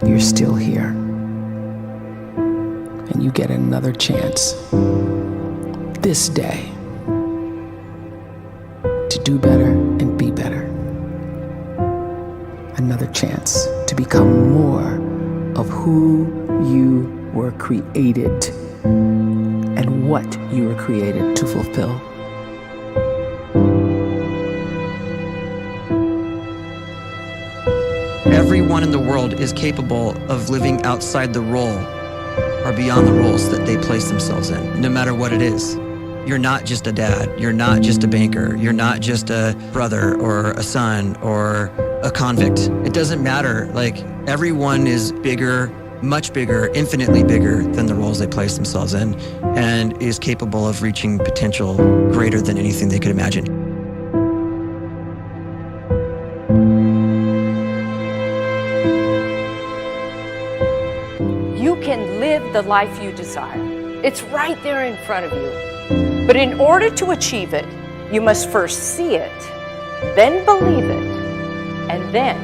you're still here. And you get another chance this day to do better and be better. Another chance to become more of who you were created and what you were created to fulfill. Everyone in the world is capable of living outside the role or beyond the roles that they place themselves in, no matter what it is. You're not just a dad, you're not just a banker, you're not just a brother or a son or a convict. It doesn't matter. Like, everyone is bigger, much bigger, infinitely bigger than the roles they place themselves in, and is capable of reaching potential greater than anything they could imagine. You can live the life you desire. It's right there in front of you. But in order to achieve it, you must first see it, then believe it, and then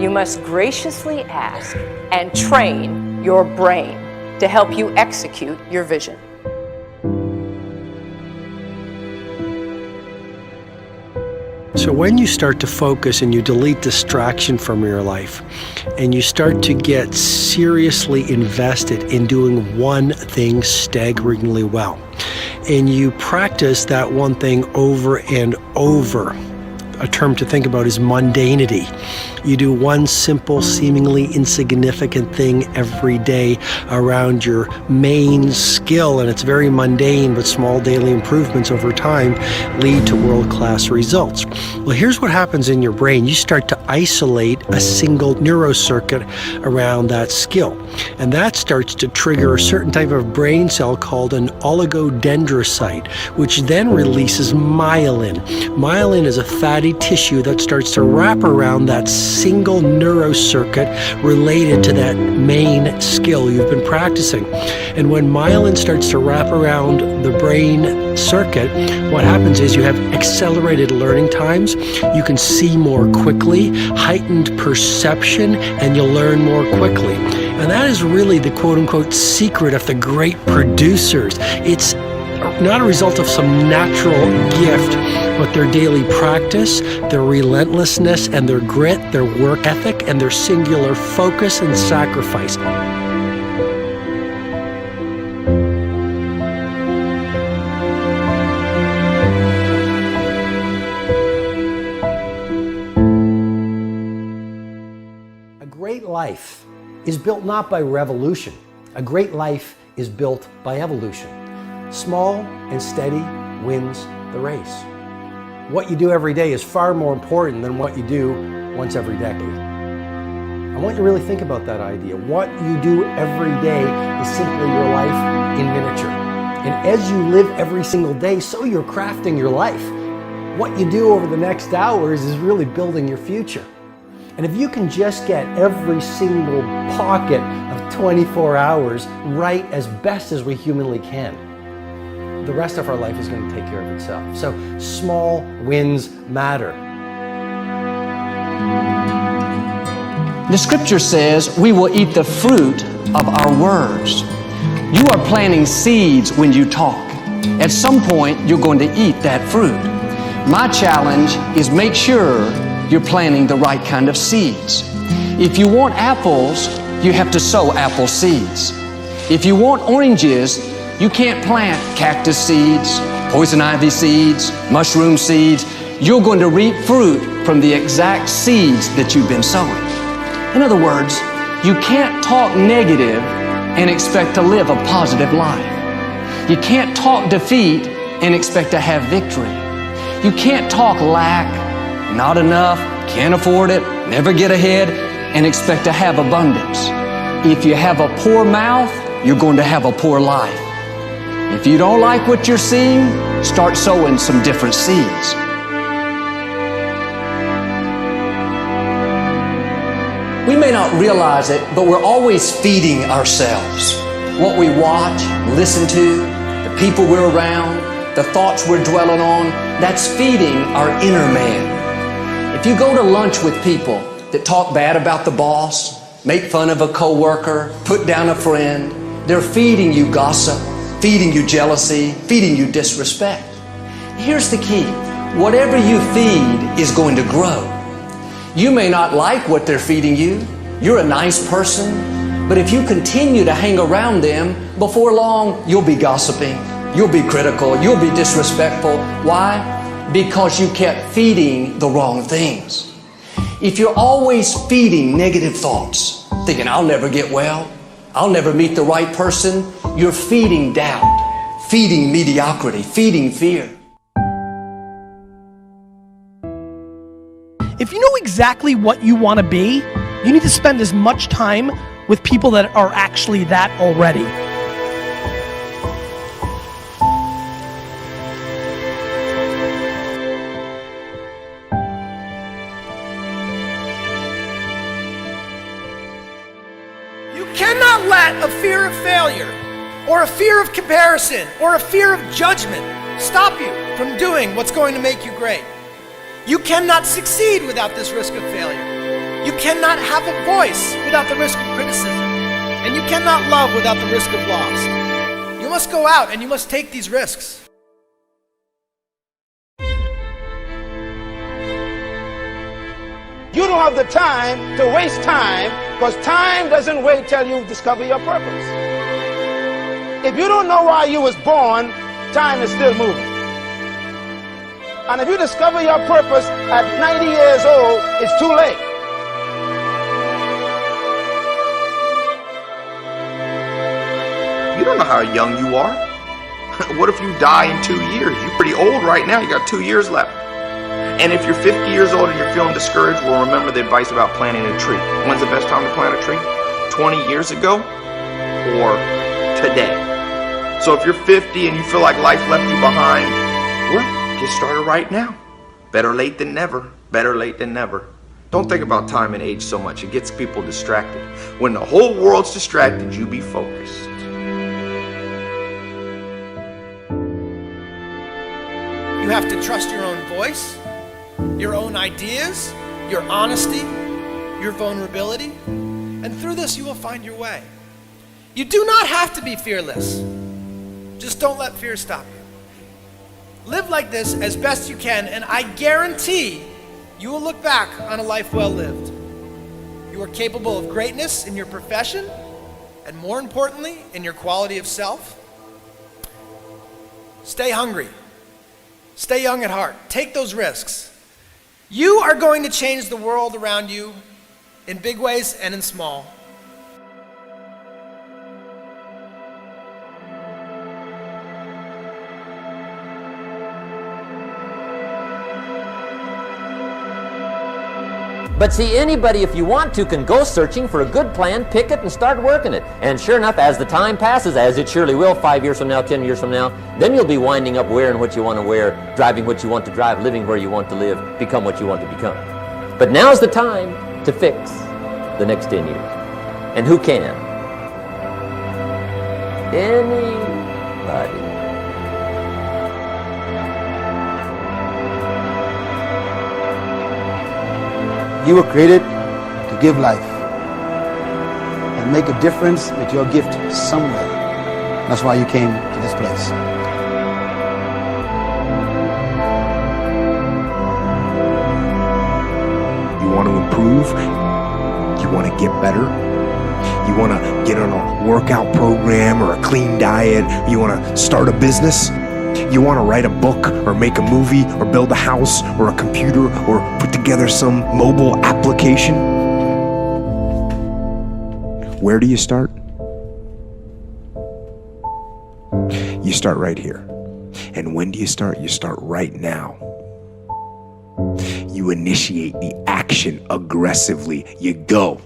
you must graciously ask and train your brain to help you execute your vision. So when you start to focus and you delete distraction from your life, and you start to get seriously invested in doing one thing staggeringly well, and you practice that one thing over and over, a term to think about is mundanity. You do one simple, seemingly insignificant thing every day around your main skill, and it's very mundane, but small daily improvements over time lead to world-class results. Well, here's what happens in your brain. You start to isolate a single neurocircuit around that skill, and that starts to trigger a certain type of brain cell called an oligodendrocyte, which then releases myelin. Myelin is a fatty tissue that starts to wrap around that single neurocircuit related to that main skill you've been practicing. And when myelin starts to wrap around the brain circuit, what happens is you have accelerated learning times, you can see more quickly, heightened perception, and you'll learn more quickly. And that is really the quote-unquote secret of the great producers. It's not a result of some natural gift, but their daily practice, their relentlessness and their grit, their work ethic, and their singular focus and sacrifice. A great life is built not by revolution. A great life is built by evolution. Small and steady wins the race. What you do every day is far more important than what you do once every decade. I want you to really think about that idea. What you do every day is simply your life in miniature. And as you live every single day, so you're crafting your life. What you do over the next hours is really building your future. And if you can just get every single pocket of 24 hours right as best as we humanly can, the rest of our life is going to take care of itself. So small wins matter. The scripture says we will eat the fruit of our words. You are planting seeds when you talk. At some point, you're going to eat that fruit. My challenge is make sure you're planting the right kind of seeds. If you want apples, you have to sow apple seeds. If you want oranges, you can't plant cactus seeds, poison ivy seeds, mushroom seeds. You're going to reap fruit from the exact seeds that you've been sowing. In other words, you can't talk negative and expect to live a positive life. You can't talk defeat and expect to have victory. You can't talk lack, not enough, can't afford it, never get ahead, and expect to have abundance. If you have a poor mouth, you're going to have a poor life. If you don't like what you're seeing, start sowing some different seeds. We may not realize it, but we're always feeding ourselves. What we watch, listen to, the people we're around, the thoughts we're dwelling on, that's feeding our inner man. If you go to lunch with people that talk bad about the boss, make fun of a coworker, put down a friend. They're feeding you gossip, feeding you jealousy, feeding you disrespect. Here's the key. Whatever you feed is going to grow. You may not like what they're feeding you. You're a nice person. But if you continue to hang around them, before long, you'll be gossiping. You'll be critical. You'll be disrespectful. Why? Because you kept feeding the wrong things. If you're always feeding negative thoughts, thinking, I'll never get well, I'll never meet the right person, you're feeding doubt, feeding mediocrity, feeding fear. If you know exactly what you want to be, you need to spend as much time with people that are actually that already. You cannot let a fear of failure, or a fear of comparison, or a fear of judgment stop you from doing what's going to make you great. You cannot succeed without this risk of failure. You cannot have a voice without the risk of criticism. And you cannot love without the risk of loss. You must go out and you must take these risks. You don't have the time to waste time, because time doesn't wait till you discover your purpose. If you don't know why you was born, time is still moving. And if you discover your purpose at 90 years old, it's too late. You don't know how young you are. What if you die in 2 years? You're pretty old right now. You got 2 years left. And if you're 50 years old and you're feeling discouraged, well, remember the advice about planting a tree. When's the best time to plant a tree? 20 years ago or today? So if you're 50 and you feel like life left you behind, well, get started right now. Better late than never. Better late than never. Don't think about time and age so much. It gets people distracted. When the whole world's distracted, you be focused. You have to trust your own voice, your own ideas, your honesty, your vulnerability, and through this you will find your way. You do not have to be fearless. Just don't let fear stop you. Live like this as best you can, and I guarantee you will look back on a life well lived. You are capable of greatness in your profession, and more importantly, in your quality of self. Stay hungry. Stay young at heart. Take those risks. You are going to change the world around you in big ways and in small. But see, anybody, if you want to, can go searching for a good plan, pick it, and start working it. And sure enough, as the time passes, as it surely will, 5 years from now, 10 years from now, then you'll be winding up wearing what you want to wear, driving what you want to drive, living where you want to live, become what you want to become. But now's the time to fix the next 10 years. And who can? Anybody. You were created to give life and make a difference with your gift somewhere. That's why you came to this place. You want to improve? You want to get better? You want to get on a workout program or a clean diet? You want to start a business? You want to write a book or make a movie or build a house or a computer or put together some mobile application? Where do you start? You start right here. And when do you start? You start right now. You initiate the action aggressively. You go.